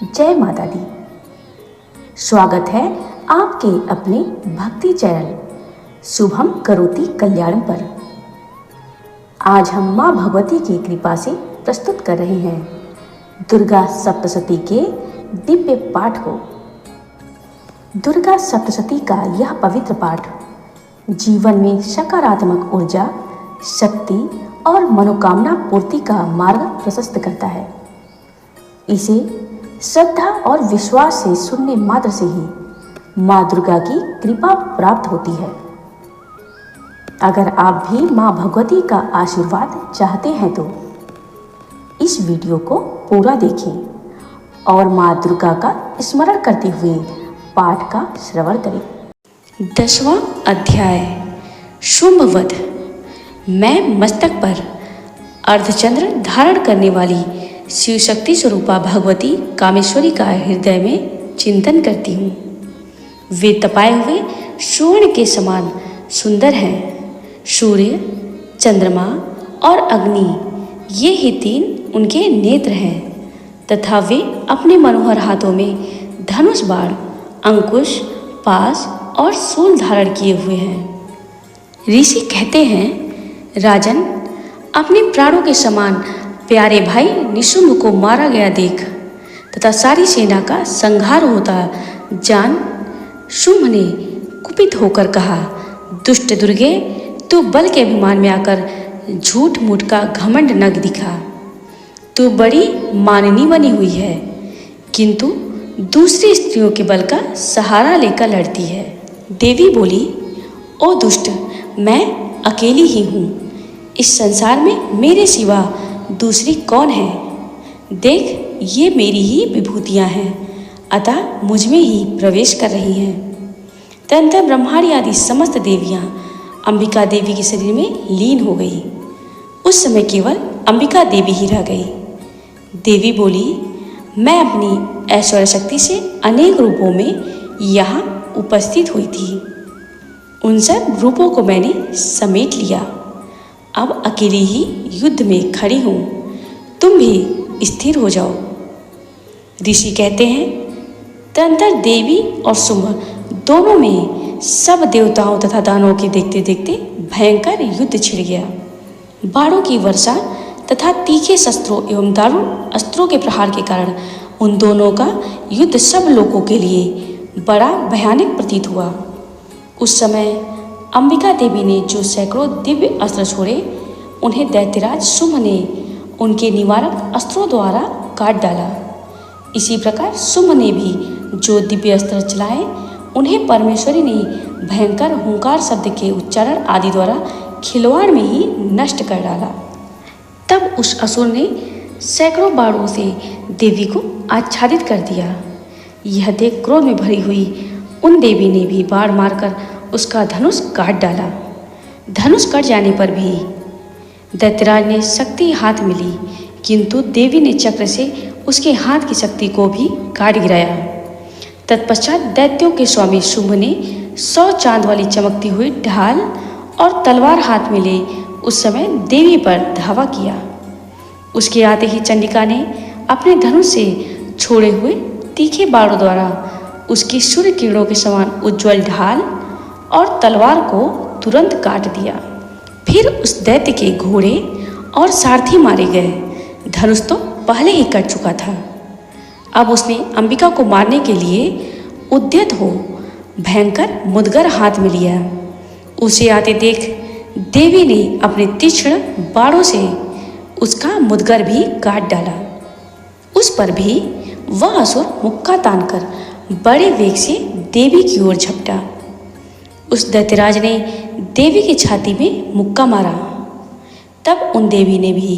जय माता दी। स्वागत है आपके अपने भक्ति चैनल शुभम करोति कल्याणम पर। आज हम माँ भगवती की कृपा से प्रस्तुत कर रहे हैं दुर्गा सप्तशती के दिव्य पाठ को। दुर्गा सप्तशती का यह पवित्र पाठ जीवन में सकारात्मक ऊर्जा, शक्ति और मनोकामना पूर्ति का मार्ग प्रशस्त करता है। इसे श्रद्धा और विश्वास से सुनने मात्र से ही माँ दुर्गा की कृपा प्राप्त होती है। अगर आप भी माँ भगवती का आशीर्वाद चाहते हैं तो इस वीडियो को पूरा देखें और माँ दुर्गा का स्मरण करते हुए पाठ का श्रवण करें। 10वां अध्याय शुंभवध। मैं मस्तक पर अर्धचंद्र धारण करने वाली शिव शक्ति स्वरूपा भगवती कामेश्वरी का हृदय में चिंतन करती हूँ। वे तपाए हुए स्वर्ण के समान सुंदर हैं। सूर्य, चंद्रमा और अग्नि, ये ही तीन उनके नेत्र हैं तथा वे अपने मनोहर हाथों में धनुष, बाण, अंकुश, पास और शूल धारण किए हुए हैं। ऋषि कहते हैं, राजन, अपने प्राणों के समान प्यारे भाई निशुंभ को मारा गया देख तथा सारी सेना का संहार होता जान शुंभ ने कुपित होकर कहा, दुष्ट दुर्गे, तू बल के अभिमान में आकर झूठ मूठ का घमंड न दिखा। तू बड़ी माननी बनी हुई है, किंतु दूसरी स्त्रियों के बल का सहारा लेकर लड़ती है। देवी बोली, ओ दुष्ट, मैं अकेली ही हूँ। इस संसार में मेरे सिवा दूसरी कौन है? देख, ये मेरी ही विभूतियाँ हैं, अतः मुझ में ही प्रवेश कर रही हैं। तदनंतर ब्रह्माणी आदि समस्त देवियाँ अंबिका देवी के शरीर में लीन हो गई। उस समय केवल अंबिका देवी ही रह गई। देवी बोली, मैं अपनी ऐश्वर्य शक्ति से अनेक रूपों में यहाँ उपस्थित हुई थी। उन सब रूपों को मैंने समेट लिया। अब अकेली ही युद्ध में खड़ी हूँ, तुम भी स्थिर हो जाओ। ऋषि कहते हैं, तदनंतर देवी और शुंभ दोनों में सब देवताओं तथा दानवों के देखते देखते भयंकर युद्ध छिड़ गया। बाणों की वर्षा तथा तीखे शस्त्रों एवं दारुण अस्त्रों के प्रहार के कारण उन दोनों का युद्ध सब लोगों के लिए बड़ा भयानक प्रतीत हुआ। उस समय अंबिका देवी ने जो सैकड़ों दिव्य अस्त्र छोड़े, उन्हें दैत्यराज शुंभ ने उनके निवारक अस्त्रों द्वारा काट डाला। इसी प्रकार शुंभ ने भी जो दिव्य अस्त्र चलाए, उन्हें परमेश्वरी ने भयंकर हुंकार शब्द के उच्चारण आदि द्वारा खिलवाड़ में ही नष्ट कर डाला। तब उस असुर ने सैकड़ों बाणों से देवी को आच्छादित कर दिया। यह देख क्रोध में भरी हुई उन देवी ने भी बाण मारकर उसका धनुष काट डाला। धनुष कट जाने पर भी दैत्यराज ने शक्ति हाथ में ली, किंतु देवी ने चक्र से उसके हाथ की शक्ति को भी काट गिराया। तत्पश्चात दैत्यों के स्वामी शुंभ ने 100 चांद वाली चमकती हुई ढाल और तलवार हाथ में ले उस समय देवी पर धावा किया। उसके आते ही चंडिका ने अपने धनुष से छोड़े हुए तीखे बाणों द्वारा उसकी सूर्य किरणों के समान उज्ज्वल ढाल और तलवार को तुरंत काट दिया। फिर उस दैत्य के घोड़े और सारथी मारे गए। धनुष तो पहले ही कट चुका था। अब उसने अंबिका को मारने के लिए उद्यत हो भयंकर मुदगर हाथ में लिया। उसे आते देख देवी ने अपने तीक्ष्ण बाणों से उसका मुदगर भी काट डाला। उस पर भी वह असुर मुक्का तानकर बड़े वेग से देवी की ओर झपटा। उस दैत्यराज ने देवी की छाती में मुक्का मारा। तब उन देवी ने भी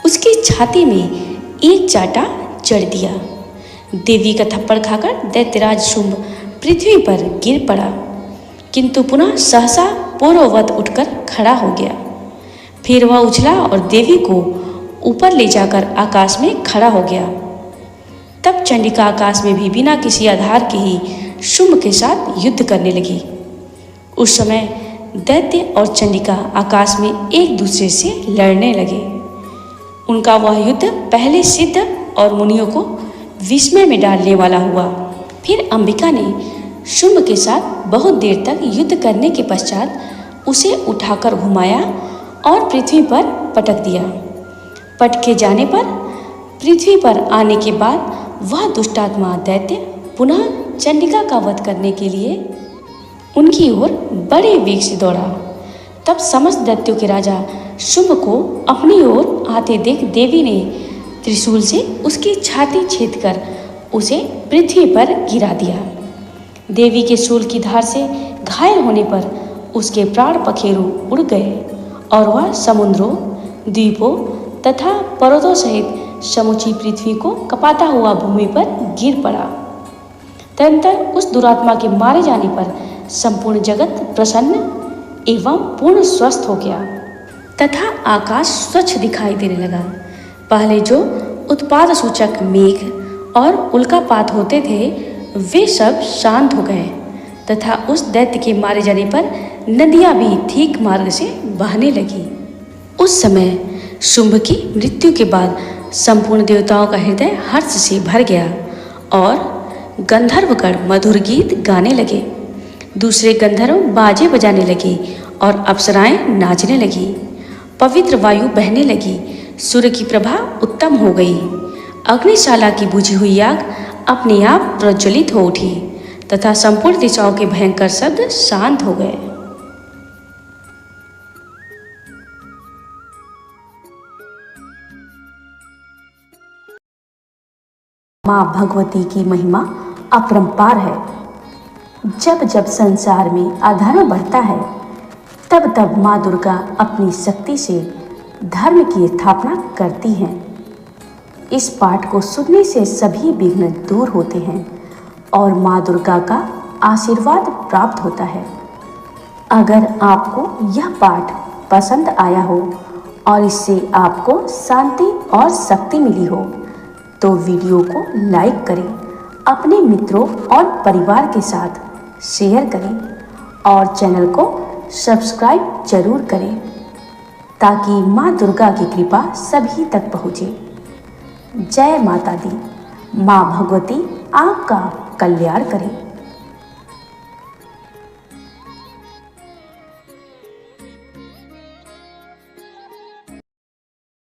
उसकी छाती में एक चाटा जड़ दिया। देवी का थप्पड़ खाकर दैत्यराज शुंभ पृथ्वी पर गिर पड़ा, किंतु पुनः सहसा पूर्ववत उठकर खड़ा हो गया। फिर वह उछला और देवी को ऊपर ले जाकर आकाश में खड़ा हो गया। तब चंडिका आकाश में भी बिना किसी आधार के ही शुंभ के साथ युद्ध करने लगी। उस समय दैत्य और चंडिका आकाश में एक दूसरे से लड़ने लगे। उनका वह युद्ध पहले सिद्ध और मुनियों को विस्मय में डालने वाला हुआ। फिर अंबिका ने शुंभ के साथ बहुत देर तक युद्ध करने के पश्चात उसे उठाकर घुमाया और पृथ्वी पर पटक दिया। पटके जाने पर पृथ्वी पर आने के बाद वह दुष्टात्मा दैत्य पुनः चंडिका का वध करने के लिए उनकी ओर बड़े वेग से दौड़ा। तब समस्त दैत्यों के राजा शुंभ को अपनी ओर आते देख देवी ने त्रिशूल से उसकी छाती छेदकर उसे पृथ्वी पर गिरा दिया। देवी के शूल की धार से घायल होने पर उसके प्राण पखेरु उड़ गए और वह समुद्रों, द्वीपों तथा पर्वतों सहित समूची पृथ्वी को कपाता हुआ भूमि पर गिर पड़ा। तदंतर उस दुरात्मा के मारे जाने पर संपूर्ण जगत प्रसन्न एवं पूर्ण स्वस्थ हो गया तथा आकाश स्वच्छ दिखाई देने लगा। पहले जो उत्पाद सूचक मेघ और उल्कापात होते थे वे सब शांत हो गए तथा उस दैत्य के मारे जाने पर नदियां भी ठीक मार्ग से बहने लगी। उस समय शुंभ की मृत्यु के बाद संपूर्ण देवताओं का हृदय हर्ष से भर गया और गंधर्वगण मधुर गीत गाने लगे। दूसरे गंधर्व बाजे बजाने लगे और अप्सराएं नाचने लगी। पवित्र वायु बहने लगी। सूर्य की प्रभा उत्तम हो गई। अग्निशाला की बुझी हुई आग अपने आप प्रज्वलित हो उठी तथा संपूर्ण दिशाओं के भयंकर शब्द शांत हो गए। माँ भगवती की महिमा अपरंपार है। जब जब संसार में अधर्म बढ़ता है तब तब माँ दुर्गा अपनी शक्ति से धर्म की स्थापना करती हैं। इस पाठ को सुनने से सभी विघ्न दूर होते हैं और माँ दुर्गा का आशीर्वाद प्राप्त होता है। अगर आपको यह पाठ पसंद आया हो और इससे आपको शांति और शक्ति मिली हो तो वीडियो को लाइक करें, अपने मित्रों और परिवार के साथ शेयर करें और चैनल को सब्सक्राइब जरूर करें ताकि माँ दुर्गा की कृपा सभी तक पहुँचे। जय माता दी। माँ भगवती आपका कल्याण करें।